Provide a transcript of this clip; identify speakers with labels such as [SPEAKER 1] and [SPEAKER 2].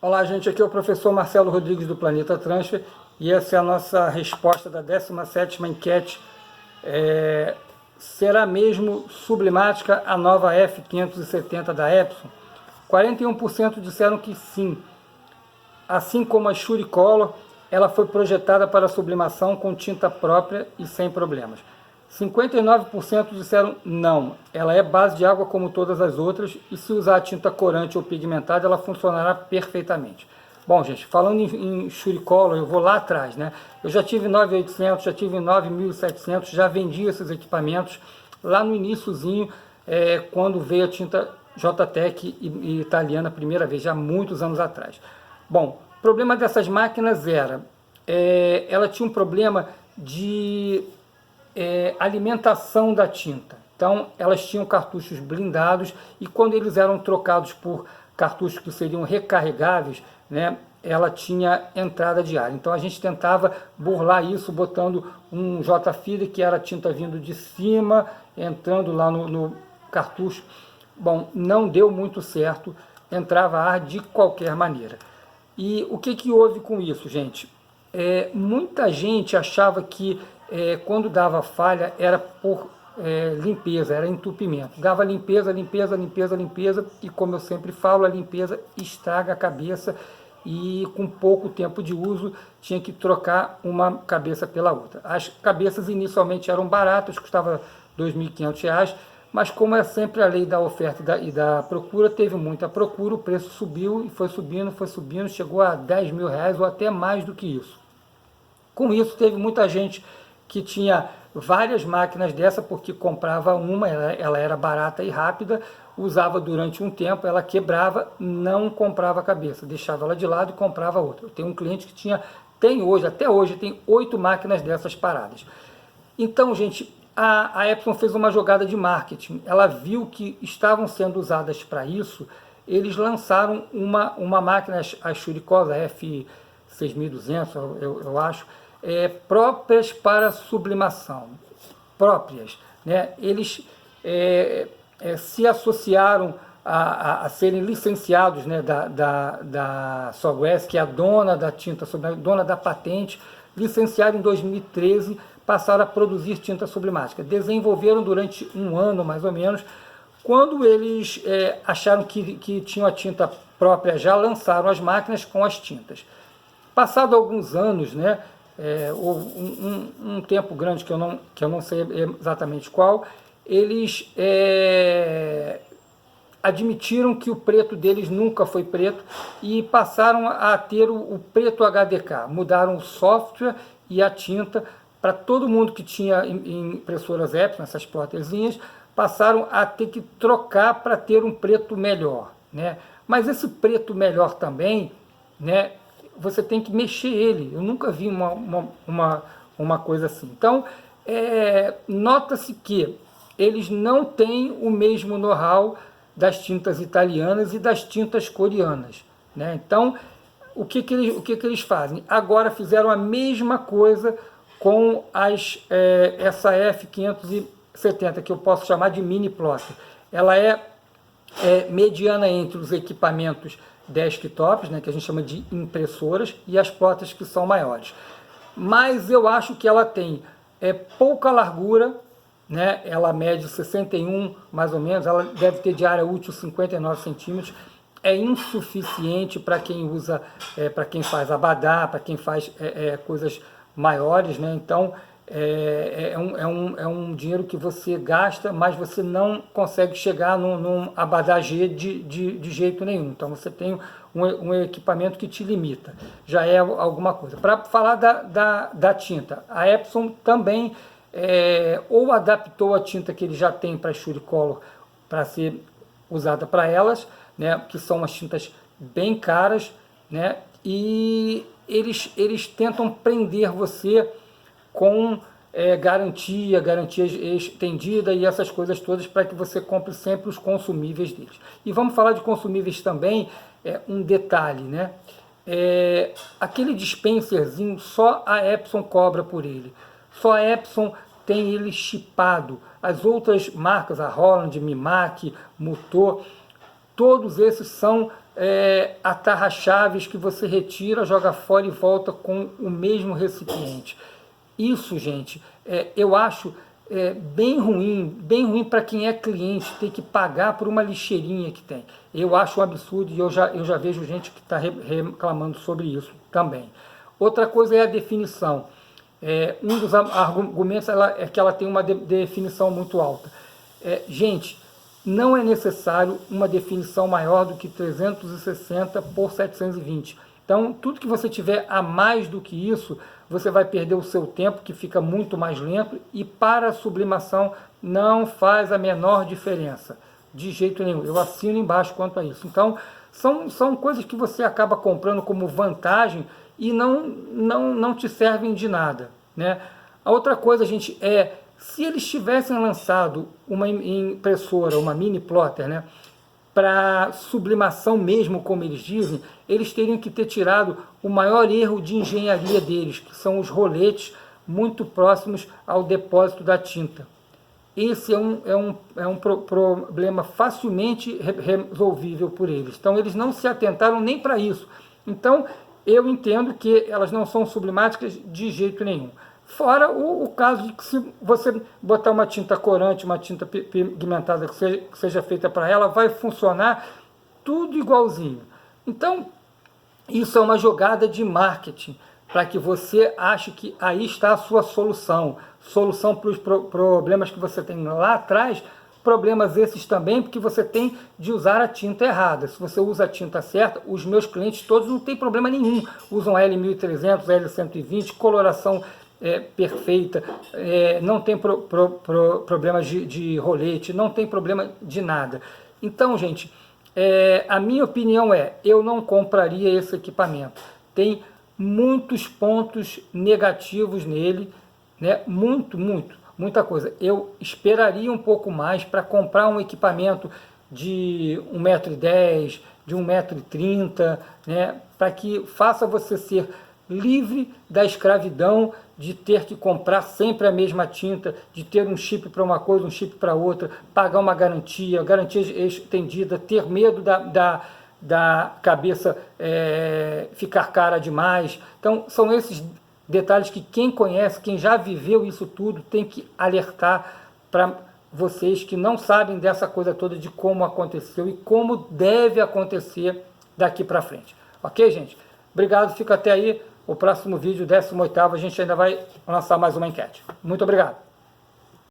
[SPEAKER 1] Olá, gente, aqui é o professor Marcelo Rodrigues do Planeta Transfer e essa é a nossa resposta da 17ª enquete. Será mesmo sublimática a nova F570 da Epson? 41% disseram que sim. Assim como a Suricolor, ela foi projetada para sublimação com tinta própria e sem problemas. 59% disseram não, ela é base de água como todas as outras e se usar tinta corante ou pigmentada ela funcionará perfeitamente. Bom, gente, falando em Suricolor, eu vou lá atrás, né? Eu já tive 9800, já tive 9700, já vendi esses equipamentos lá no iniciozinho, quando veio a tinta JTEC e italiana a primeira vez, já muitos anos atrás. Bom, o problema dessas máquinas era, ela tinha um problema de alimentação da tinta. Então, elas tinham cartuchos blindados e quando eles eram trocados por cartuchos que seriam recarregáveis, né, ela tinha entrada de ar. Então, a gente tentava burlar isso botando um J-Feeder, que era tinta vindo de cima, entrando lá no cartucho. Bom, não deu muito certo, entrava ar de qualquer maneira. E o que houve com isso, gente? Muita gente achava que quando dava falha era por limpeza, era entupimento. Dava limpeza, limpeza, limpeza, limpeza, e como eu sempre falo, a limpeza estraga a cabeça e com pouco tempo de uso tinha que trocar uma cabeça pela outra. As cabeças inicialmente eram baratas, custavam R$ 2.500, mas como é sempre a lei da oferta e da procura, teve muita procura, o preço subiu e foi subindo, chegou a R$ 10.000 ou até mais do que isso. Com isso, teve muita gente que tinha várias máquinas dessa, porque comprava uma, ela era barata e rápida, usava durante um tempo, ela quebrava, não comprava a cabeça, deixava ela de lado e comprava outra. Eu tenho um cliente que até hoje, tem 8 máquinas dessas paradas. Então, gente, a Epson fez uma jogada de marketing, ela viu que estavam sendo usadas para isso, eles lançaram uma máquina, a Suricolor F6200, eu acho, próprias para sublimação, próprias, né? Eles se associaram a serem licenciados, né, da Sogwest, que é a dona da tinta, dona da patente, licenciaram em 2013, passaram a produzir tinta sublimática. Desenvolveram durante um ano, mais ou menos. Quando eles acharam que tinham a tinta própria, já lançaram as máquinas com as tintas. Passado alguns anos, né, um tempo grande que eu não sei exatamente qual, eles admitiram que o preto deles nunca foi preto e passaram a ter o preto HDK, mudaram o software e a tinta para todo mundo que tinha impressoras Epson, essas plotterzinhas, passaram a ter que trocar para ter um preto melhor, né? Mas esse preto melhor também, né, você tem que mexer ele. Eu nunca vi uma coisa assim. Então, nota-se que eles não têm o mesmo know-how das tintas italianas e das tintas coreanas, né? Então, o que eles fazem? Agora fizeram a mesma coisa com essa F570, que eu posso chamar de mini plotter. Ela é mediana entre os equipamentos desktops, né, que a gente chama de impressoras, e as plotters que são maiores. Mas eu acho que ela tem pouca largura, né, ela mede 61 mais ou menos, ela deve ter de área útil 59 centímetros, é insuficiente para quem usa, para quem faz abadá, para quem faz coisas maiores, né? Então é um dinheiro que você gasta, mas você não consegue chegar num abadá G de jeito nenhum. Então você tem um equipamento que te limita, já é alguma coisa. Para falar da tinta, a Epson também ou adaptou a tinta que ele já tem para a Suricolor para ser usada para elas, né, que são umas tintas bem caras, né, e eles tentam prender você com garantia estendida e essas coisas todas para que você compre sempre os consumíveis deles. E vamos falar de consumíveis também, um detalhe, né? Aquele dispenserzinho, só a Epson cobra por ele. Só a Epson tem ele chipado. As outras marcas, a Holland, Mimac, Mutor, todos esses são atarra-chaves que você retira, joga fora e volta com o mesmo recipiente. Isso, gente, eu acho bem ruim para quem é cliente ter que pagar por uma lixeirinha que tem. Eu acho um absurdo e eu já vejo gente que está reclamando sobre isso também. Outra coisa é a definição. Um dos argumentos é que ela tem uma definição muito alta. Gente, não é necessário uma definição maior do que 360 por 720. Então, tudo que você tiver a mais do que isso, você vai perder o seu tempo, que fica muito mais lento, e para a sublimação não faz a menor diferença, de jeito nenhum. Eu assino embaixo quanto a isso. Então, são coisas que você acaba comprando como vantagem e não te servem de nada, né? A outra coisa, gente, se eles tivessem lançado uma impressora, uma mini plotter, né, para sublimação mesmo, como eles dizem, eles teriam que ter tirado o maior erro de engenharia deles, que são os roletes muito próximos ao depósito da tinta. Esse é um problema facilmente resolvível por eles. Então, eles não se atentaram nem para isso. Então, eu entendo que elas não são sublimáticas de jeito nenhum. Fora o caso de que se você botar uma tinta corante, uma tinta pigmentada que seja feita para ela, vai funcionar tudo igualzinho. Então, isso é uma jogada de marketing, para que você ache que aí está a sua solução. Solução para os problemas que você tem lá atrás, problemas esses também, porque você tem de usar a tinta errada. Se você usa a tinta certa, os meus clientes todos não tem problema nenhum. Usam L1300, L120, coloração perfeita, não tem problema de rolete, não tem problema de nada. Então, gente, a minha opinião eu não compraria esse equipamento. Tem muitos pontos negativos nele, né? Muita coisa. Eu esperaria um pouco mais para comprar um equipamento de 1,10 m, de 1,30 m, né? Para que faça você ser livre da escravidão de ter que comprar sempre a mesma tinta, de ter um chip para uma coisa, um chip para outra, pagar uma garantia estendida, ter medo da cabeça ficar cara demais. Então, são esses detalhes que quem conhece, quem já viveu isso tudo, tem que alertar para vocês que não sabem dessa coisa toda, de como aconteceu e como deve acontecer daqui para frente. Ok, gente? Obrigado, fica até aí. O próximo vídeo, 18º, a gente ainda vai lançar mais uma enquete. Muito obrigado.